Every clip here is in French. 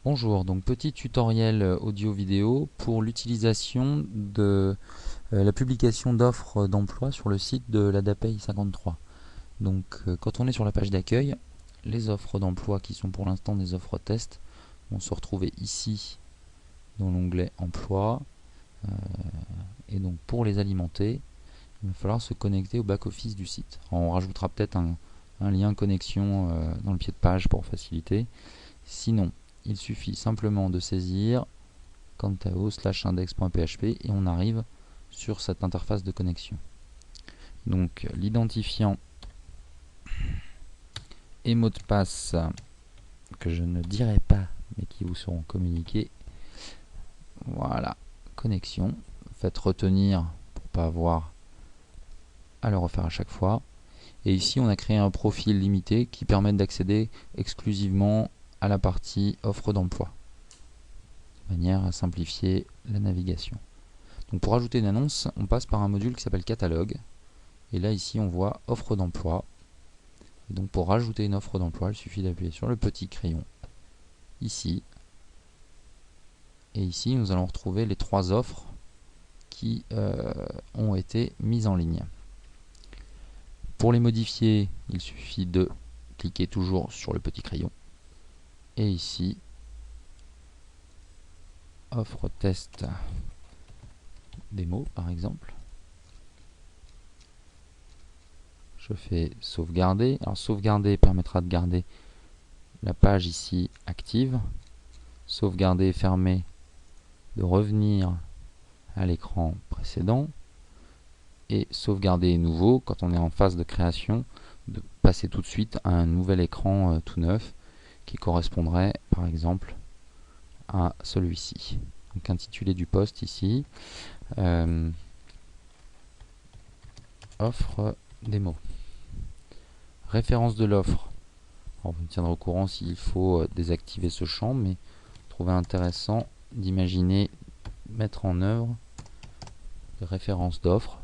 Bonjour, donc petit tutoriel audio-vidéo pour l'utilisation de la publication d'offres d'emploi sur le site de l'ADAPEI 53. Donc quand on est sur la page d'accueil, les offres d'emploi qui sont pour l'instant des offres test vont se retrouver ici dans l'onglet emploi. Et donc pour les alimenter, il va falloir se connecter au back-office du site. Alors, on rajoutera peut-être un lien connexion dans le pied de page pour faciliter. Sinon, il suffit simplement de saisir cantao/index.php et on arrive sur cette interface de connexion. Donc l'identifiant et mot de passe que je ne dirai pas mais qui vous seront communiqués. Voilà, connexion. Faites retenir pour pas avoir à le refaire à chaque fois. Et ici on a créé un profil limité qui permet d'accéder exclusivement à la partie offre d'emploi, de manière à simplifier la navigation. Donc pour ajouter une annonce, on passe par un module qui s'appelle catalogue. Et là ici on voit offre d'emploi. Et donc pour rajouter une offre d'emploi, il suffit d'appuyer sur le petit crayon ici. Et ici nous allons retrouver les trois offres qui ont été mises en ligne. Pour les modifier, il suffit de cliquer toujours sur le petit crayon. Et ici, offre test démo par exemple. Je fais sauvegarder. Alors sauvegarder permettra de garder la page ici active. Sauvegarder et fermer, de revenir à l'écran précédent. Et sauvegarder nouveau, quand on est en phase de création, de passer tout de suite à un nouvel écran tout neuf qui correspondrait par exemple à celui-ci. Donc intitulé du poste ici, offre démo. Référence de l'offre. Vous me tiendrez au courant s'il faut désactiver ce champ, mais trouver intéressant d'imaginer mettre en œuvre des références d'offres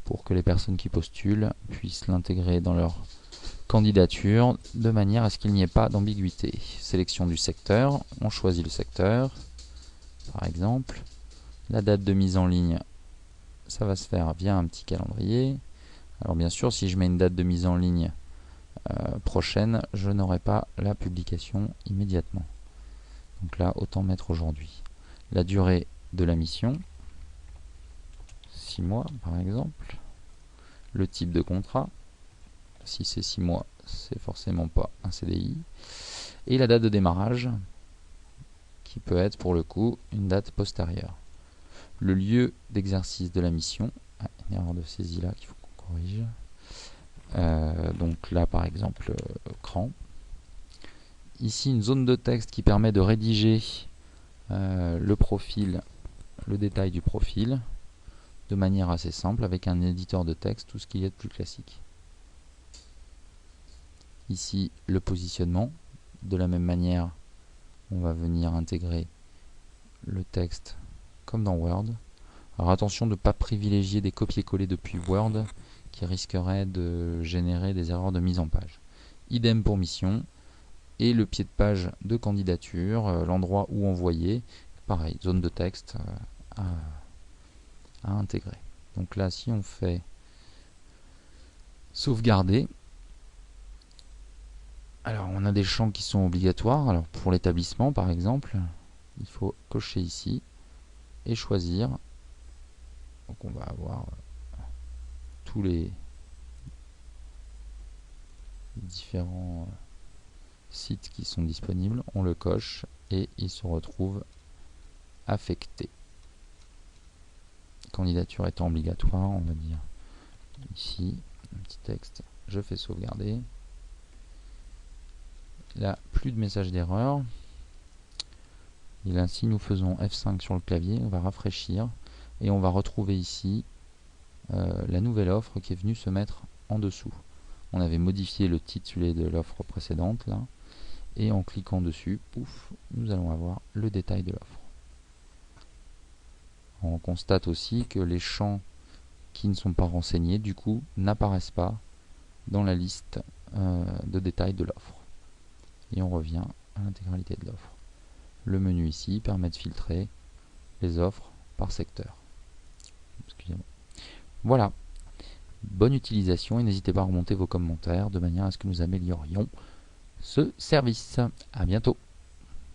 pour que les personnes qui postulent puissent l'intégrer dans leur candidature de manière à ce qu'il n'y ait pas d'ambiguïté. Sélection du secteur, on choisit le secteur par exemple. La date de mise en ligne, ça va se faire via un petit calendrier. Alors bien sûr, si je mets une date de mise en ligne prochaine, je n'aurai pas la publication immédiatement. Donc là, autant mettre aujourd'hui. La durée de la mission, 6 mois par exemple. Le type de contrat, si c'est 6 mois, c'est forcément pas un CDI. Et la date de démarrage, qui peut être pour le coup une date postérieure. Le lieu d'exercice de la mission, une erreur de saisie là qu'il faut qu'on corrige. Donc là par exemple CRAN. Ici une zone de texte qui permet de rédiger le profil, le détail du profil de manière assez simple avec un éditeur de texte, tout ce qu'il y a de plus classique. Ici le positionnement, de la même manière on va venir intégrer le texte comme dans Word. Alors attention de ne pas privilégier des copier-coller depuis Word qui risqueraient de générer des erreurs de mise en page. Idem pour mission. Et le pied de page de candidature, l'endroit où envoyer, pareil, zone de texte à intégrer. Donc là, si on fait sauvegarder, alors on a des champs qui sont obligatoires. Alors pour l'établissement par exemple, il faut cocher ici et choisir. Donc on va avoir tous les différents sites qui sont disponibles, on le coche et il se retrouve affecté. Candidature étant obligatoire, on va dire ici, un petit texte, je fais sauvegarder. Là, plus de message d'erreur. Et là, si nous faisons F5 sur le clavier, on va rafraîchir et on va retrouver ici la nouvelle offre qui est venue se mettre en dessous. On avait modifié le titulé de l'offre précédente là, et en cliquant dessus, pouf, nous allons avoir le détail de l'offre. On constate aussi que les champs qui ne sont pas renseignés, du coup, n'apparaissent pas dans la liste de détails de l'offre. Et on revient à l'intégralité de l'offre. le menu ici permet de filtrer les offres par secteur. Excusez-moi. Voilà. Bonne utilisation et n'hésitez pas à remonter vos commentaires de manière à ce que nous améliorions ce service. À bientôt.